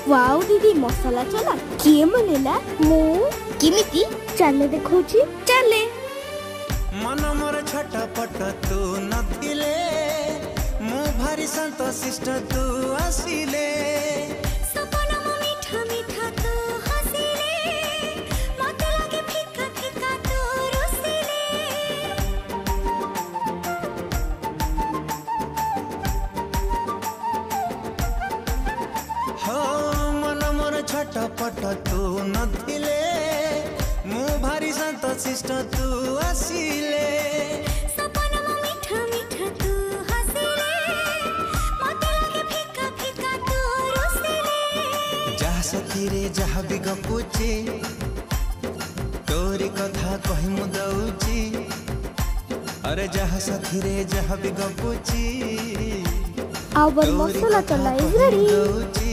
wow दीदी मसाला चला किए बनेला मु किमिति चले देखौची चले मन मोर छटपट तू नथिले मु भारी संतोषिष्ट तू आसिले सपन मो मीठा मीठा तू हसिले मते लागे फिका फिका तू रुसिले हो मन मोर छटपट तू नथिले मु भारी संतोषिष्ट तू आसिले सपन मो मीठा मीठा तू हसिले मते लागे फिका फिका तू रुसिले जहा सखी रे जहा भी गपुची तोरी कथा कहि मु दउची अरे जहा सखी रे जहा भी गपुची आवर मसाला चला इज रेडी